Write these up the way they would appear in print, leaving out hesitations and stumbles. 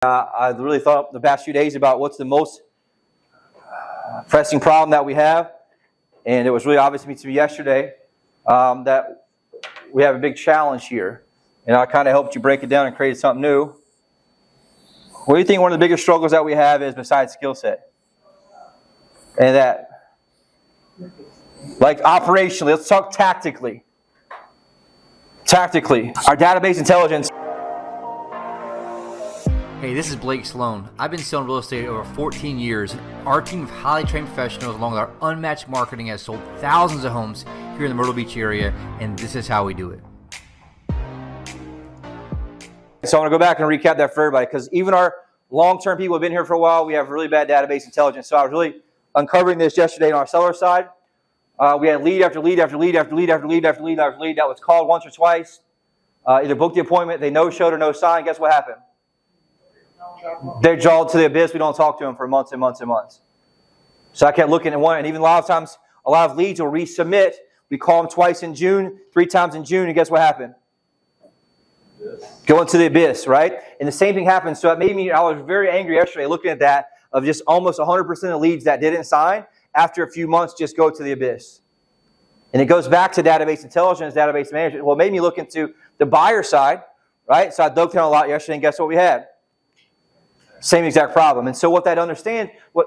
I really thought the past few days about what's the most pressing problem that we have, and it was really obvious to me yesterday that we have a big challenge here, and I kind of helped you break it down and create something new. What do you think one of the biggest struggles that we have is besides skill set? And that, like operationally, let's talk tactically. Tactically, our database intelligence. Hey, this is Blake Sloan. I've been selling real estate over 14 years. Our team of highly trained professionals, along with our unmatched marketing, has sold thousands of homes here in the Myrtle Beach area, and this is how we do it. So I'm going to go back and recap that for everybody, because even our long-term people have been here for a while. We have really bad database intelligence. So I was really uncovering this yesterday on our seller side. We had lead after lead after lead after lead after lead after lead after lead that was called once or twice. Either booked the appointment, they no-showed or no-signed. Guess what happened? They're jawed to the abyss. We don't talk to them for months and months and months. So I kept looking at one, and even a lot of times, a lot of leads will resubmit. We call them twice in June, 3 times in June, and guess what happened? Yes. Going to the abyss, right? And the same thing happened. So it made me, I was very angry yesterday looking at that, of just almost 100% of leads that didn't sign, after a few months, just go to the abyss. And it goes back to database intelligence, database management. Well, it made me look into the buyer side, right? So I dug down a lot yesterday, and guess what we had? Same exact problem. And so what that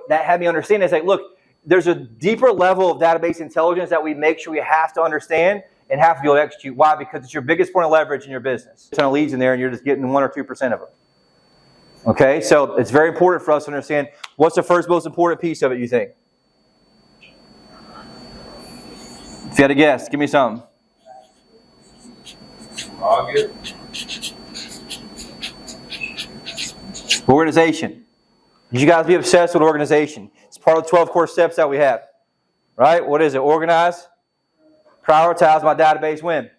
had me understand is like, look, there's a deeper level of database intelligence that we make sure we have to understand and have to be able to execute. Why? Because it's your biggest point of leverage in your business. There's a ton of leads in there, and you're just getting 1 or 2% of them. Okay, so it's very important for us to understand what's the first most important piece of it, you think? If you had to guess, give me something. Organization. You guys be obsessed with organization. It's part of the 12 core steps that we have. Right? What is it? Organize, prioritize my database, when?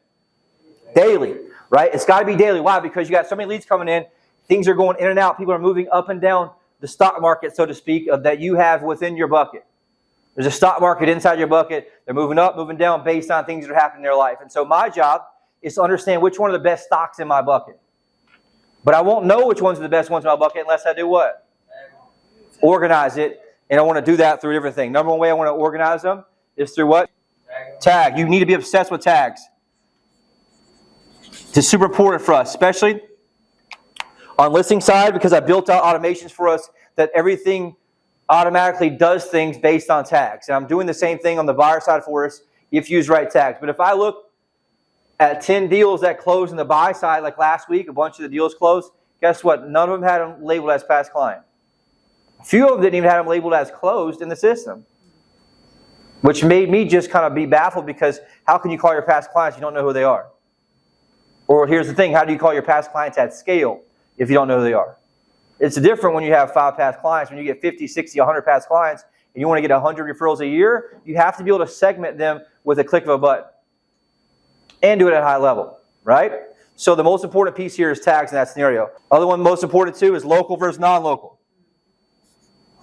Daily. Right? It's got to be daily. Why? Because you got so many leads coming in. Things are going in and out. People are moving up and down the stock market, so to speak, that you have within your bucket. There's a stock market inside your bucket. They're moving up, moving down based on things that are happening in their life. And so my job is to understand which one of the best stocks in my bucket. But I won't know which ones are the best ones in my bucket unless I do what? Organize it. And I want to do that through everything. Number one way I want to organize them is through what? Tag. You need to be obsessed with tags. It's super important for us, especially on listing side, because I built out automations for us that everything automatically does things based on tags. And I'm doing the same thing on the buyer side for us if you use right tags. But if I look at 10 deals that closed in the buy side, like last week, a bunch of the deals closed, guess what? None of them had them labeled as past client. A few of them didn't even have them labeled as closed in the system, which made me just kind of be baffled, because how can you call your past clients if you don't know who they are? Or here's the thing, how do you call your past clients at scale if you don't know who they are? It's different when you have 5 past clients. When you get 50, 60, 100 past clients, and you want to get 100 referrals a year, you have to be able to segment them with a click of a button. And do it at a high level, right? So the most important piece here is tags in that scenario. Other one most important too is local versus non-local.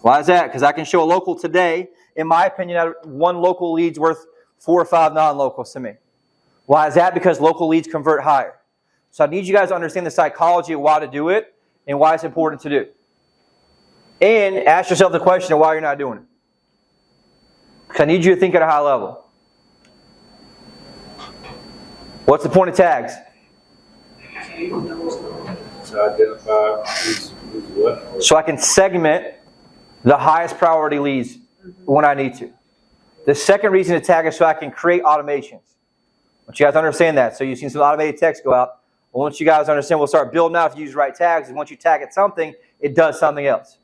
Why is that? Because I can show a local today, in my opinion, one local lead's worth 4 or 5 non-locals to me. Why is that? Because local leads convert higher. So I need you guys to understand the psychology of why to do it and why it's important to do. And ask yourself the question of why you're not doing it. Because I need you to think at a high level. What's the point of tags? To identify who's what. So I can segment the highest priority leads when I need to. The second reason to tag is so I can create automations. I want you guys to understand that. So you've seen some automated text go out. I want you guys to understand we'll start building out if you use the right tags. And once you tag it something, it does something else.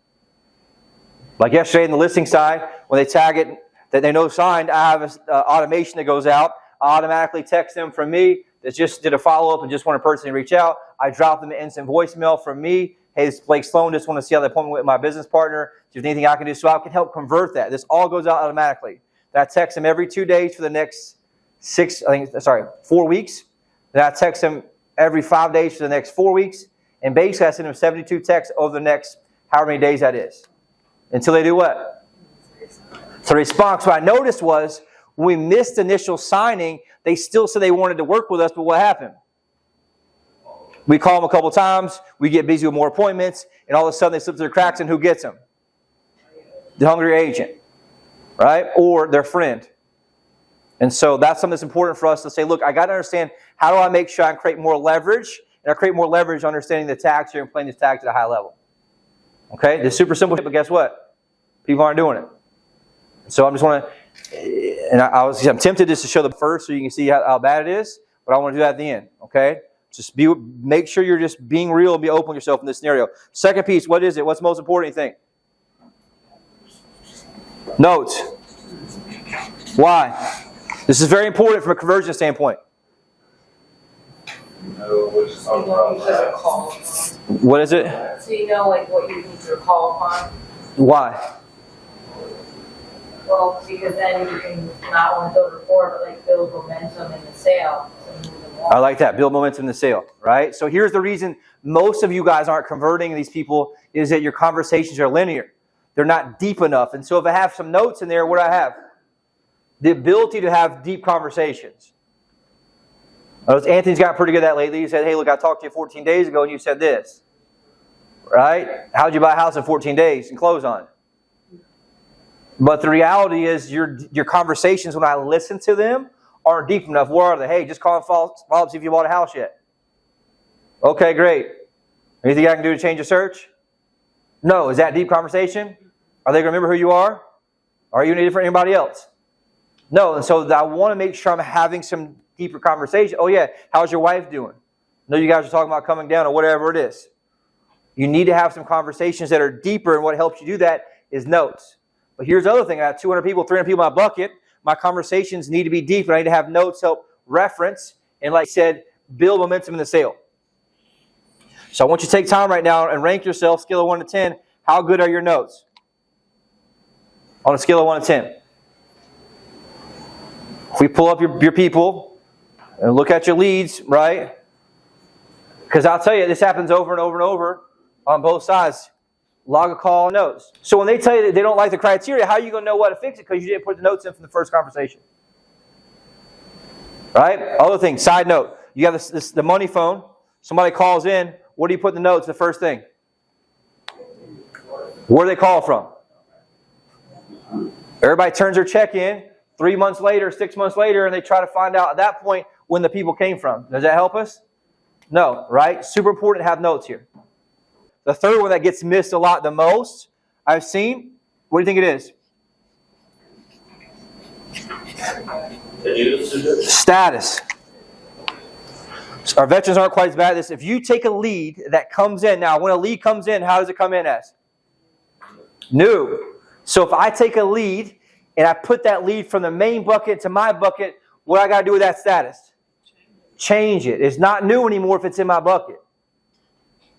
Like yesterday in the listing side, when they tag it that they know signed, I have an automation that goes out. I automatically text them from me that just did a follow-up and just want to personally reach out. I drop them an instant voicemail from me. Hey, this is Blake Sloan. Just want to see how the appointment went with my business partner. Do you have anything I can do? So I can help convert that. This all goes out automatically. Then I text them every 2 days for the next 4 weeks. Then I text them every 5 days for the next 4 weeks. And basically I send them 72 texts over the next however many days that is. Until they do what? So response. What I noticed was, when we missed initial signing, they still said they wanted to work with us, but what happened? We call them a couple times. We get busy with more appointments. And all of a sudden they slip through the cracks, and who gets them? The hungry agent, right? Or their friend. And so that's something that's important for us to say, look, I got to understand, how do I make sure I create more leverage? And I create more leverage understanding the tax here and playing this tax at a high level. Okay? It's super simple, but guess what? People aren't doing it. So I just want to, and I'm tempted just to show the first so you can see how bad it is, but I want to do that at the end. Okay? Just make sure you're just being real and be open with yourself in this scenario. Second piece, what is it? What's the most important thing? Notes. Why? This is very important from a conversion standpoint. What is it? So you know like what you need to recall upon? Why? Well, because then you can not only build rapport, but like build momentum in the sale. I like that. Build momentum in the sale, right? So here's the reason most of you guys aren't converting these people is that your conversations are linear. They're not deep enough. And so if I have some notes in there, what do I have? The ability to have deep conversations. Anthony's gotten pretty good at that lately. He said, hey, look, I talked to you 14 days ago and you said this. Right? How'd you buy a house in 14 days and close on it? But the reality is your conversations, when I listen to them, aren't deep enough. Where are they? Hey, just call and follow up, see if you bought a house yet. Okay, great. Anything I can do to change your search? No. Is that deep conversation? Are they going to remember who you are? Are you any different than anybody else? No. And so I want to make sure I'm having some deeper conversation. Oh, yeah. How's your wife doing? No, you guys are talking about coming down or whatever it is. You need to have some conversations that are deeper, and what helps you do that is notes. But here's the other thing. I have 200 people, 300 people in my bucket. My conversations need to be deep, and I need to have notes help reference and, like I said, build momentum in the sale. So I want you to take time right now and rank yourself, scale of 1 to 10. How good are your notes? On a scale of 1 to 10. If we pull up your people and look at your leads, right? Because I'll tell you, this happens over and over and over on both sides. Log a call and notes. So when they tell you that they don't like the criteria, how are you going to know what to fix it? Because you didn't put the notes in from the first conversation. Right? Other thing, side note. You have the money phone. Somebody calls in. What do you put in the notes? The first thing. Where do they call from? Everybody turns their check in 3 months later, 6 months later, and they try to find out at that point when the people came from. Does that help us? No, right? Super important to have notes here. The third one that gets missed a lot the most, I've seen, what do you think it is? Status. Our veterans aren't quite as bad at this. If you take a lead that comes in, now when a lead comes in, how does it come in as? New. So if I take a lead and I put that lead from the main bucket to my bucket, what I got to do with that status? Change it. It's not new anymore if it's in my bucket.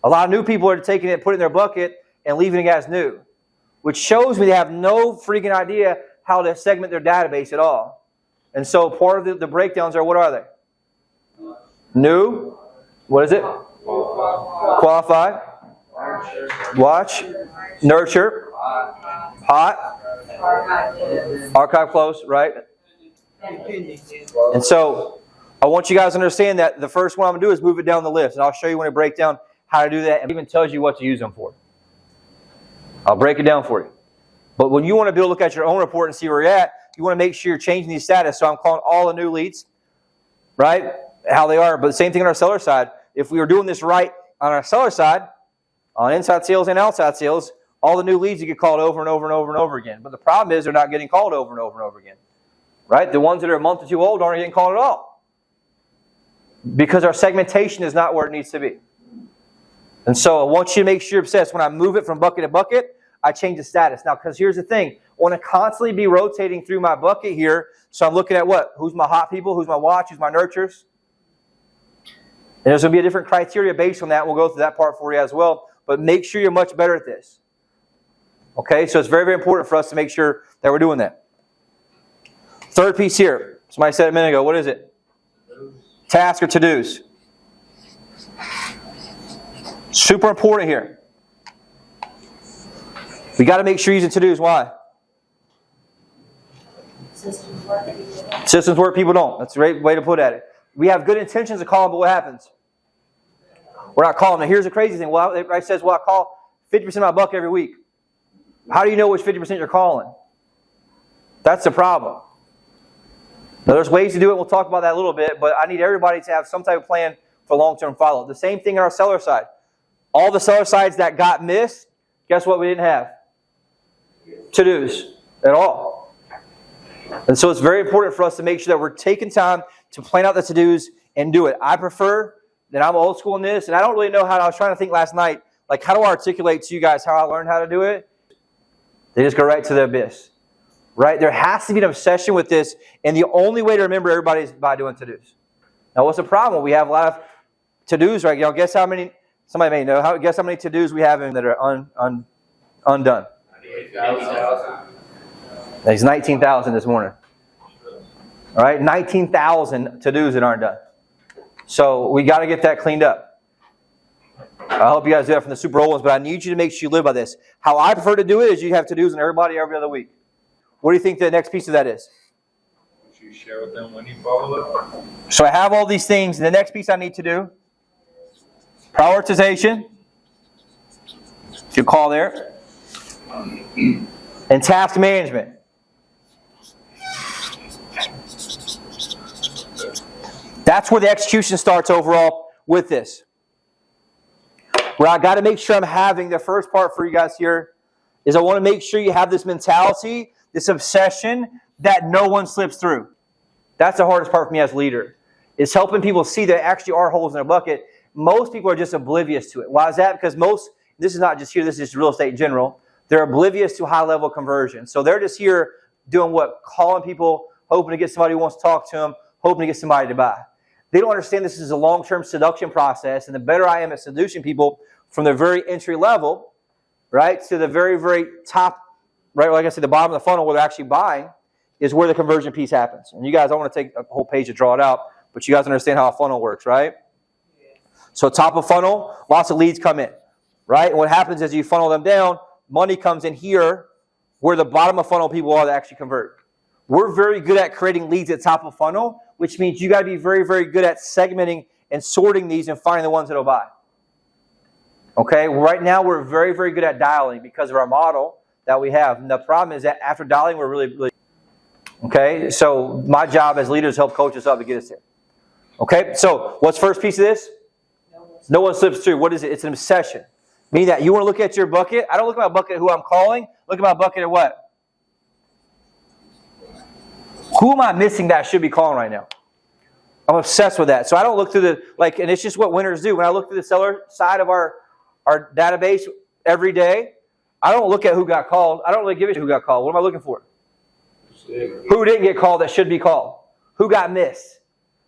A lot of new people are taking it, putting it in their bucket, and leaving it as new, which shows me they have no freaking idea how to segment their database at all. And so part of the breakdowns are, what are they? New. What is it? Qualify. Watch. Nurture. Hot. Archive close, right? And so I want you guys to understand that the first one I'm going to do is move it down the list. And I'll show you when I break down how to do that, and it even tells you what to use them for. I'll break it down for you. But when you want to be able to look at your own report and see where you're at, you want to make sure you're changing these status. So I'm calling all the new leads, right? How they are. But the same thing on our seller side. If we were doing this right on our seller side, on inside sales and outside sales, all the new leads you get called over and over and over and over again. But the problem is they're not getting called over and over and over again. Right? The ones that are a month or two old aren't getting called at all. Because our segmentation is not where it needs to be. And so I want you to make sure you're obsessed. When I move it from bucket to bucket, I change the status. Now, because here's the thing. I want to constantly be rotating through my bucket here. So I'm looking at what? Who's my hot people? Who's my watch? Who's my nurtures? And there's going to be a different criteria based on that. We'll go through that part for you as well. But make sure you're much better at this. Okay? So it's very, very important for us to make sure that we're doing that. Third piece here. Somebody said a minute ago. What is it? Task or to-dos. Super important here. We got to make sure you're using to-dos. Why? Systems work, people don't. That's the right way to put at it. We have good intentions to call them, but what happens? We're not calling. Now, here's the crazy thing. Well, everybody says, well, I call 50% of my bucket every week. How do you know which 50% you're calling? That's the problem. Now, there's ways to do it. We'll talk about that a little bit, but I need everybody to have some type of plan for long-term follow-up. The same thing on our seller side. All the seller sides that got missed, guess what we didn't have? To-dos at all. And so it's very important for us to make sure that we're taking time to plan out the to-dos and do it. I prefer that I'm old school in this, and I don't really know how. I was trying to think last night, like, how do I articulate to you guys how I learned how to do it? They just go right to the abyss. Right? There has to be an obsession with this, and the only way to remember everybody is by doing to-dos. Now, what's the problem? We have a lot of to-dos right now. Guess how many, somebody may know, guess how many to-dos we have that are undone? 98,000. There's 19,000 this morning. All right? 19,000 to-dos that aren't done. So we got to get that cleaned up. I hope you guys do that from the Super Bowl ones, but I need you to make sure you live by this. How I prefer to do it is you have to-dos on everybody every other week. What do you think the next piece of that is? You share with them when you follow up. So I have all these things. The next piece I need to do, prioritization, if you call there, and task management. That's where the execution starts overall with this. Where I got to make sure I'm having the first part for you guys here is I want to make sure you have this mentality, this obsession that no one slips through. That's the hardest part for me as a leader, is helping people see there actually are holes in their bucket. Most people are just oblivious to it. Why is that? Because this is not just here, this is just real estate in general. They're oblivious to high-level conversion. So they're just here doing what? Calling people, hoping to get somebody who wants to talk to them, hoping to get somebody to buy. They don't understand this is a long-term seduction process, and the better I am at seducing people from the very entry level, right, to the very, very top, right, like I said, the bottom of the funnel where they're actually buying, is where the conversion piece happens. And you guys, I want to take a whole page to draw it out, but you guys understand how a funnel works, right? So top of funnel, lots of leads come in, right? And what happens is you funnel them down, money comes in here where the bottom of funnel people are that actually convert. We're very good at creating leads at top of funnel, which means you got to be very, very good at segmenting and sorting these and finding the ones that will buy. Okay, right now we're very, very good at dialing because of our model that we have. And the problem is that after dialing, we're really okay, so my job as leaders is help coach us up to get us there. Okay, so what's the first piece of this? No one slips through. What is it? It's an obsession. Meaning that you want to look at your bucket. I don't look at my bucket at who I'm calling. Look at my bucket at what? Who am I missing that I should be calling right now? I'm obsessed with that. So I don't look through the, and it's just what winners do. When I look through the seller side of our database every day, I don't look at who got called. I don't really give a shit who got called. What am I looking for? Who didn't get called that should be called? Who got missed?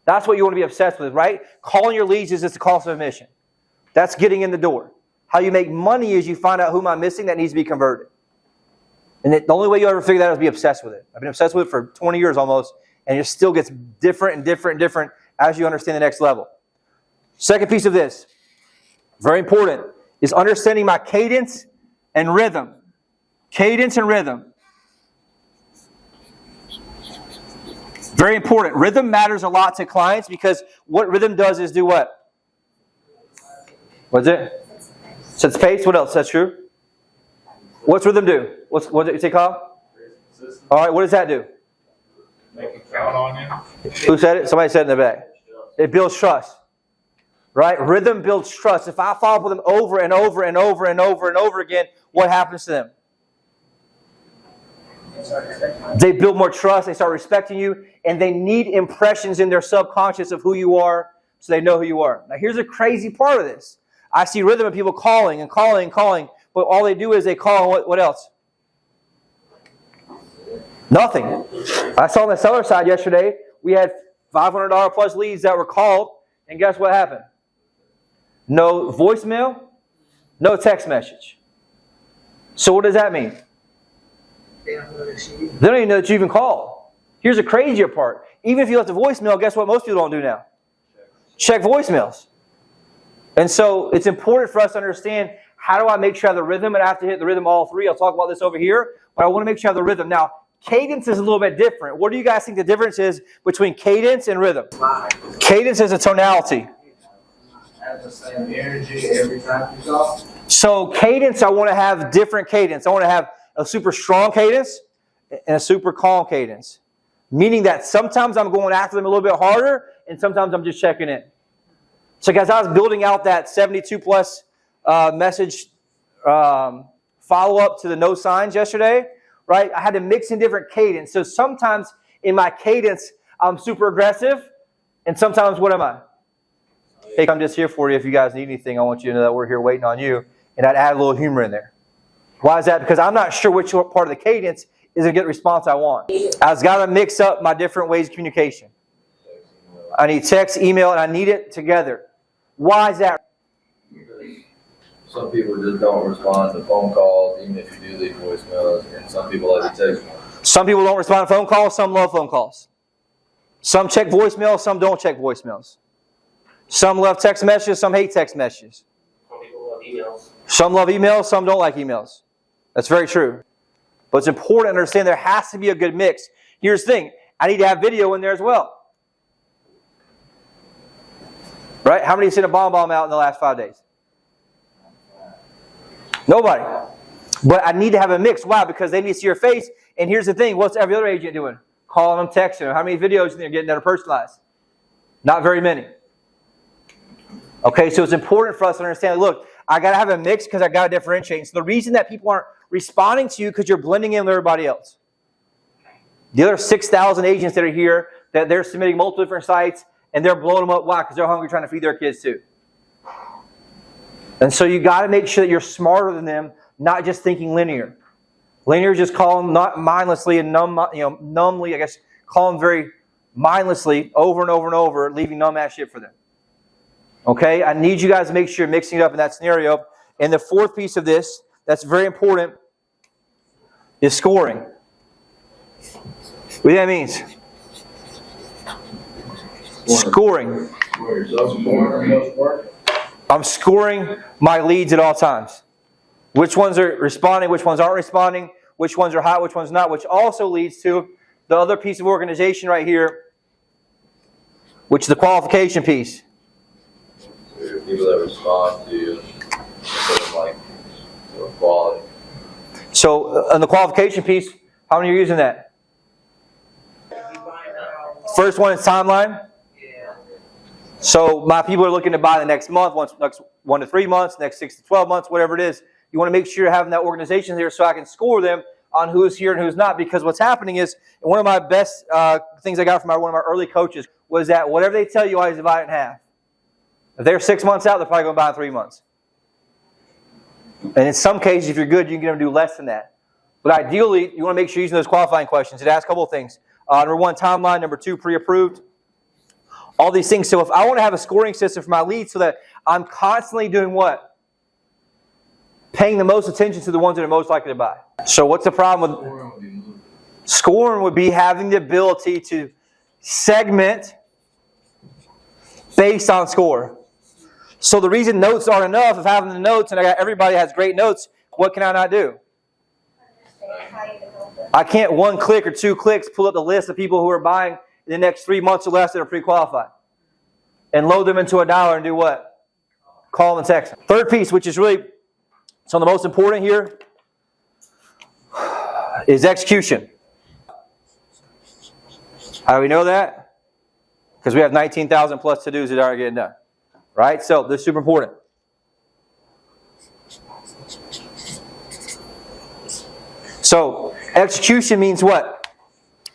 That's what you want to be obsessed with, right? Calling your leads is just the cost of admission. That's getting in the door. How you make money is you find out who am I missing that needs to be converted. And the only way you'll ever figure that out is be obsessed with it. I've been obsessed with it for 20 years almost, and it still gets different and different and different as you understand the next level. Second piece of this, very important, is understanding my cadence and rhythm. Cadence and rhythm. Very important. Rhythm matters a lot to clients because what rhythm does is do what? What's it? Sets pace. What else? That's true. What's rhythm do? What did you say, Kyle? All right, what does that do? Make it count on you. Who said it? Somebody said it in the back. It builds trust. Right? Rhythm builds trust. If I follow up with them over and over and over and over and over again, what happens to them? They build more trust, they start respecting you, and they need impressions in their subconscious of who you are so they know who you are. Now here's a crazy part of this. I see rhythm of people calling and calling and calling, but all they do is they call and what else? Nothing. I saw on the seller side yesterday, we had $500 plus leads that were called, and guess what happened? No voicemail, no text message. So what does that mean? They don't even know that you even called. Here's the crazier part. Even if you left a voicemail, guess what most people don't do now? Check voicemails. And so it's important for us to understand how do I make sure I have the rhythm, and I have to hit the rhythm all three. I'll talk about this over here, but I want to make sure I have the rhythm. Now, cadence is a little bit different. What do you guys think the difference is between cadence and rhythm? Cadence is a tonality. have the same energy every time you talk? So cadence, I want to have different cadence. I want to have a super strong cadence and a super calm cadence. Meaning that sometimes I'm going after them a little bit harder and sometimes I'm just checking in. So guys, I was building out that 72 plus message follow-up to the no signs yesterday, right? I had to mix in different cadence. So sometimes in my cadence, I'm super aggressive, and sometimes what am I? Hey, I'm just here for you. If you guys need anything, I want you to know that we're here waiting on you. And I'd add a little humor in there. Why is that? Because I'm not sure which part of the cadence is going to get the response I want. I've got to mix up my different ways of communication. I need text, email, and I need it together. Why is that? Some people just don't respond to phone calls, even if you do leave voicemails, and some people like to text them. Some people don't respond to phone calls, some love phone calls. Some check voicemails, some don't check voicemails. Some love text messages, some hate text messages. Some people love emails. Some love emails, some don't like emails. That's very true. But it's important to understand there has to be a good mix. Here's the thing. I need to have video in there as well. Right? How many have seen a bomb out in the last 5 days? Nobody. But I need to have a mix. Why? Because they need to see your face. And here's the thing. What's every other agent doing? Calling them, texting them. How many videos are they getting that are personalized? Not very many. Okay, so it's important for us to understand, look, I got to have a mix because I got to differentiate. So the reason that people aren't responding to you because you're blending in with everybody else. The other 6,000 agents that are here, that they're submitting multiple different sites, and they're blowing them up. Why? Because they're hungry trying to feed their kids too. And so you got to make sure that you're smarter than them, not just thinking linear. Linear is just call them not mindlessly and numbly, I guess, call them very mindlessly over and over and over, leaving numb ass shit for them. Okay, I need you guys to make sure you're mixing it up in that scenario. And the fourth piece of this, that's very important, is scoring. What do you think that means? Scoring. I'm scoring my leads at all times. Which ones are responding, which ones aren't responding, which ones are hot, which ones not, which also leads to the other piece of organization right here, which is the qualification piece. People that respond to you, like quality. So on the qualification piece, how many are using that? First one is timeline. So my people are looking to buy the next month, next 1 to 3 months, next 6 to 12 months, whatever it is. You want to make sure you're having that organization there so I can score them on who's here and who's not. Because what's happening is, one of my best things I got from one of my early coaches was that whatever they tell you, always divide it in half. If they're 6 months out, they're probably going to buy in 3 months. And in some cases, if you're good, you can get them to do less than that. But ideally, you want to make sure you're using those qualifying questions. It asks a couple of things. Number one, timeline. Number two, pre-approved. All these things. So if I want to have a scoring system for my leads so that I'm constantly doing what? Paying the most attention to the ones that are most likely to buy. So what's the problem with scoring? Would be having the ability to segment based on score. So the reason notes aren't enough, of having the notes, and I got everybody has great notes, what can I not do? I can't 1 click or 2 clicks pull up the list of people who are buying in the next 3 months or less that are pre-qualified and load them into $1 and do what? Call them and text them. Third piece, which is really some of the most important here, is execution. How do we know that? Because we have 19,000 plus to-dos that aren't getting done. Right? So this is super important. So execution means what?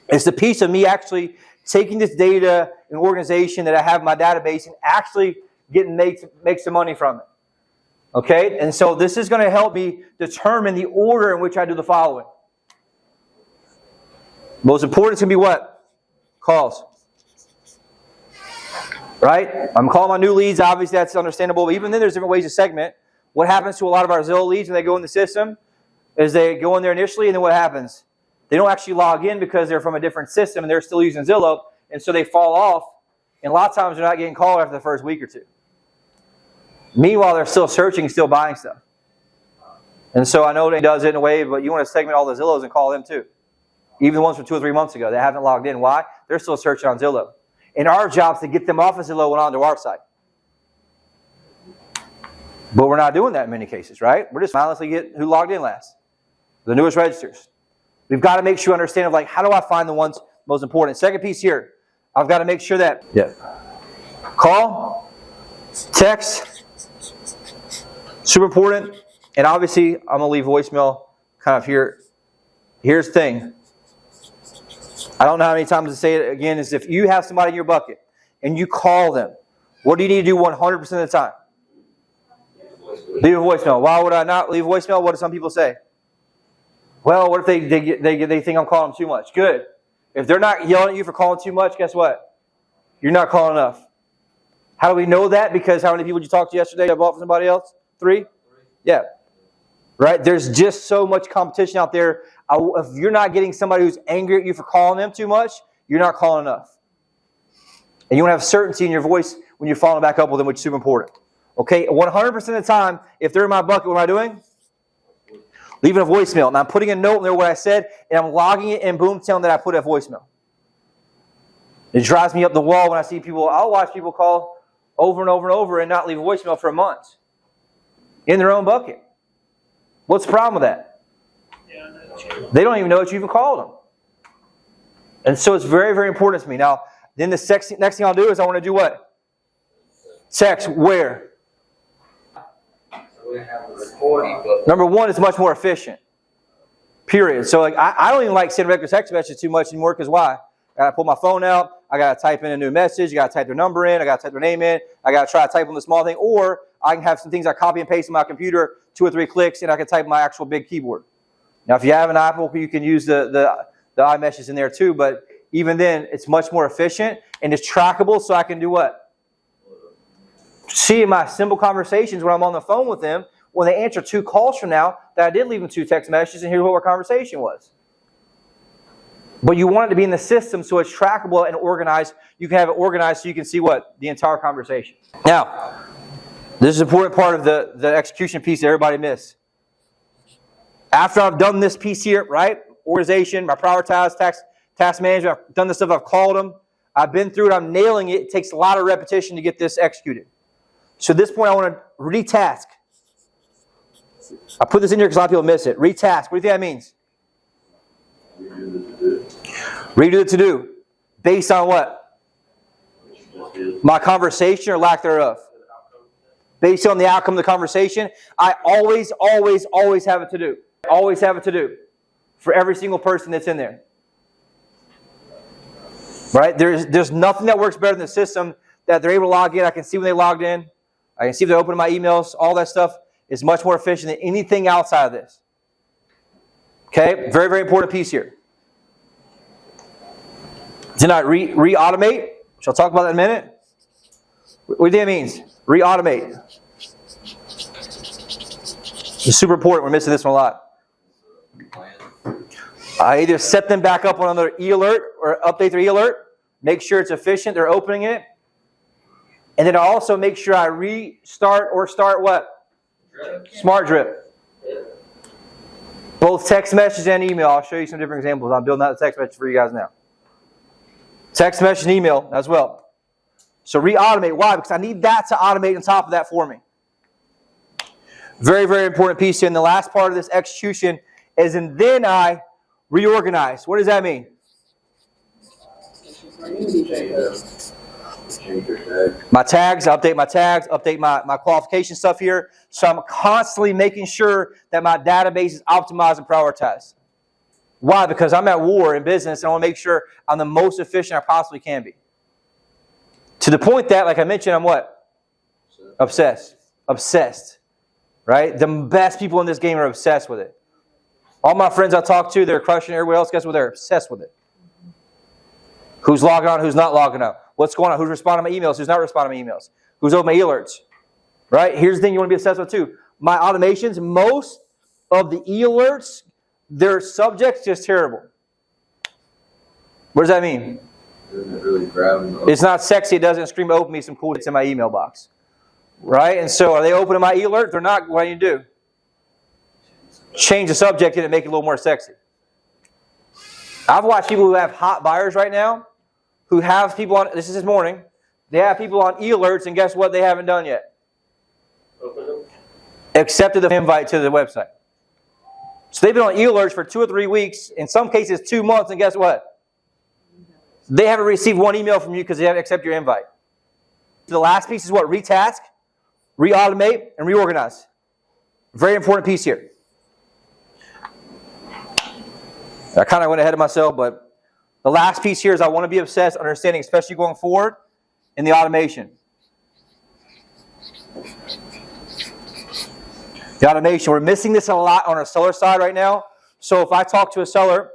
It's the piece of me actually taking this data and organization that I have in my database and actually make some money from it. Okay? And so this is going to help me determine the order in which I do the following. Most important is going to be what? Calls. Right? I'm calling my new leads. Obviously, that's understandable. But even then, there's different ways to segment. What happens to a lot of our Zillow leads when they go in the system is they go in there initially, and then what happens? They don't actually log in because they're from a different system, and they're still using Zillow, and so they fall off. And a lot of times, they're not getting called after the first week or two. Meanwhile, they're still searching, still buying stuff. And so I know they does it in a way, but you want to segment all the Zillows and call them too. Even the ones from 2 or 3 months ago that haven't logged in. Why? They're still searching on Zillow. And our job is to get them off of Zillow and onto our site. But we're not doing that in many cases, right? We're just mindlessly get who logged in last. The newest registers. We've got to make sure we understand of like, how do I find the ones most important? Second piece here, I've got to make sure that call, text, super important. And obviously, I'm going to leave voicemail kind of here. Here's the thing. I don't know how many times to say it again, is if you have somebody in your bucket and you call them, what do you need to do 100% of the time? Leave a voicemail. Why would I not leave a voicemail? What do some people say? Well, what if they think I'm calling them too much? Good. If they're not yelling at you for calling too much, guess what? You're not calling enough. How do we know that? Because how many people did you talk to yesterday that bought from somebody else? 3? Yeah. Right? There's just so much competition out there. If you're not getting somebody who's angry at you for calling them too much, you're not calling enough. And you want to have certainty in your voice when you're following back up with them, which is super important. Okay? 100% of the time, if they're in my bucket, what am I doing? Leaving a voicemail. And I'm putting a note in there what I said, and I'm logging it and boom, telling that I put a voicemail. It drives me up the wall when I see people. I'll watch people call over and over and over and not leave a voicemail for a month in their own bucket. What's the problem with that? They don't even know that you even called them. And so it's very, very important to me. Now, then the next thing I'll do is I want to do what? Text where? Number one, it's much more efficient. Period. So like I don't even like sending regular text messages too much anymore because why? I got to pull my phone out. I got to type in a new message. I got to type their number in. I got to type their name in. I got to try to type on the small thing. Or I can have some things I copy and paste on my computer, 2 or 3 clicks, and I can type my actual big keyboard. Now, if you have an Apple, you can use the iMessages in there too. But even then, it's much more efficient and it's trackable. So I can do what? See in my simple conversations when I'm on the phone with them, when they answer 2 calls from now, that I did leave them 2 text messages and here's what our conversation was. But you want it to be in the system so it's trackable and organized. You can have it organized so you can see what? The entire conversation. Now, this is an important part of the execution piece that everybody missed. After I've done this piece here, right? Organization, I prioritize, task management, I've done this stuff, I've called them, I've been through it, I'm nailing it. It takes a lot of repetition to get this executed. So at this point, I want to retask. I put this in here because a lot of people miss it. Retask. What do you think that means? Redo the to-do. Based on what? My conversation or lack thereof? Based on the outcome of the conversation, I always have a to-do. Always have a to-do for every single person that's in there. Right? There's nothing that works better than the system that they're able to log in. I can see when they logged in. I can see if they're opening my emails. All that stuff is much more efficient than anything outside of this. Okay? Very, very important piece here. Did I re-automate? Which I'll talk about that in a minute. What do you think it means? Re-automate. It's super important. We're missing this one a lot. I either set them back up on another e-alert or update their e-alert. Make sure it's efficient. They're opening it. And then I also make sure I restart or start what? Smart Drip. Both text message and email. I'll show you some different examples. I'm building out the text message for you guys now. Text message and email as well. So re-automate. Why? Because I need that to automate on top of that for me. Very, very important piece here. And the last part of this execution is, and then I reorganize. What does that mean? My tags, update my tags, update my qualification stuff here. So I'm constantly making sure that my database is optimized and prioritized. Why? Because I'm at war in business and I want to make sure I'm the most efficient I possibly can be. To the point that, like I mentioned, I'm what? Obsessed. Obsessed. Right? The best people in this game are obsessed with it. All my friends I talk to, they're crushing everybody else. Guess what? They're obsessed with it. Who's logging on, who's not logging on. What's going on? Who's responding to my emails? Who's not responding to my emails? Who's open my e-alerts? Right? Here's the thing you want to be obsessed with too. My automations, most of the e-alerts, their subject's just terrible. What does that mean? Really grabbing them. It's not sexy. It doesn't scream, open me some cool. It's in my email box. Right? And so are they opening my e-alert? They're not. What do you do? Change the subject in it and make it a little more sexy. I've watched people who have hot buyers right now who have people on, this morning, they have people on e-alerts and guess what they haven't done yet? accepted the invite to the website. So they've been on e-alerts for 2 or 3 weeks, in some cases 2 months, and guess what? They haven't received one email from you because they haven't accepted your invite. The last piece is what? Retask, re-automate, and reorganize. Very important piece here. I kind of went ahead of myself, but the last piece here is I want to be obsessed understanding, especially going forward, in the automation. The automation. We're missing this a lot on our seller side right now. So if I talk to a seller,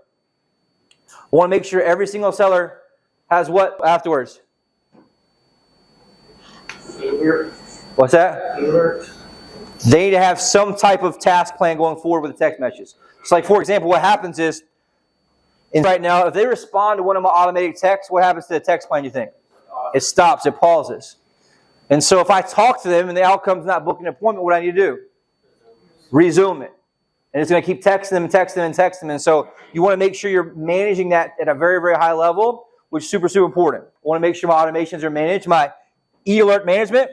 I want to make sure every single seller has what afterwards? What's that? They need to have some type of task plan going forward with the text messages. So like, for example, what happens is, right now, if they respond to one of my automated texts, what happens to the text plan, you think? It stops, it pauses. And so if I talk to them and the outcome's not booking an appointment, what do I need to do? Resume it. And it's going to keep texting them and texting them and texting them. And so you want to make sure you're managing that at a very, very high level, which is super, super important. I want to make sure my automations are managed. My e-alert management.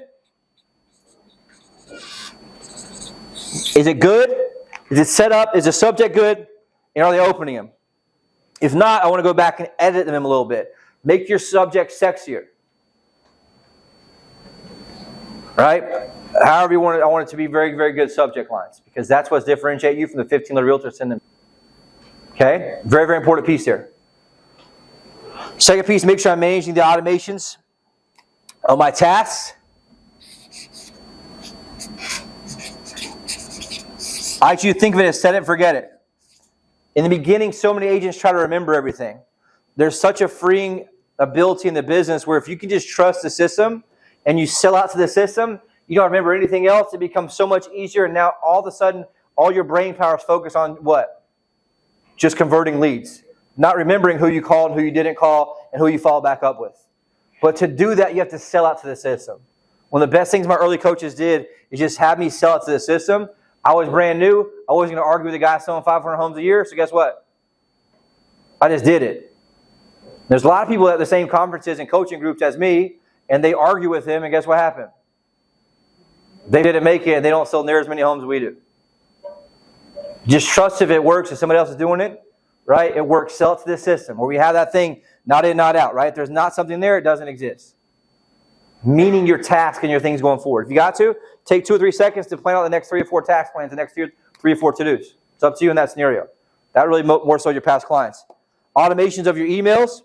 Is it good? Is it set up? Is the subject good? And are they opening them? If not, I want to go back and edit them a little bit. Make your subject sexier. Right? However you want it, I want it to be very, very good subject lines, because that's what's differentiate you from the 15-letter realtor sending. Okay? Very, very important piece here. Second piece, make sure I'm managing the automations of my tasks. I want you to think of it as set it and forget it. In the beginning, so many agents try to remember everything. There's such a freeing ability in the business where if you can just trust the system and you sell out to the system, you don't remember anything else. It becomes so much easier, and now all of a sudden, all your brain power is focused on what? Just converting leads. Not remembering who you called, who you didn't call, and who you followed back up with. But to do that, you have to sell out to the system. One of the best things my early coaches did is just have me sell out to the system. I was brand new. I wasn't going to argue with a guy selling 500 homes a year, so guess what? I just did it. There's a lot of people at the same conferences and coaching groups as me, and they argue with him, and guess what happened? They didn't make it, and they don't sell near as many homes as we do. Just trust if it works, if somebody else is doing it, right? It works. Sell it to the system. Where we have that thing, not in, not out, right? If there's not something there, it doesn't exist. Meaning your task and your things going forward. If you got to, take 2 or 3 seconds to plan out the next 3 or 4 task plans, the next 3 or 4 to-dos. It's up to you in that scenario. That really more so your past clients. Automations of your emails.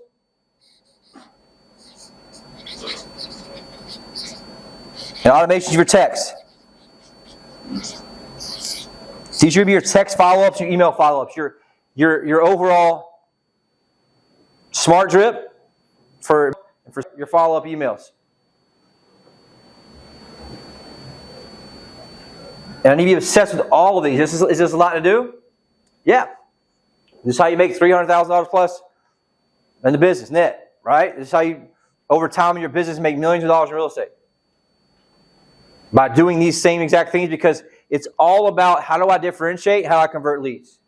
And automations of your text. These should be your text follow-ups, your email follow-ups, your overall smart drip for your follow-up emails. And I need to be obsessed with all of these. Is this a lot to do? Yeah. This is how you make $300,000 plus in the business, net, right? This is how you, over time in your business, make millions of dollars in real estate. By doing these same exact things, because it's all about how do I differentiate, how I convert leads.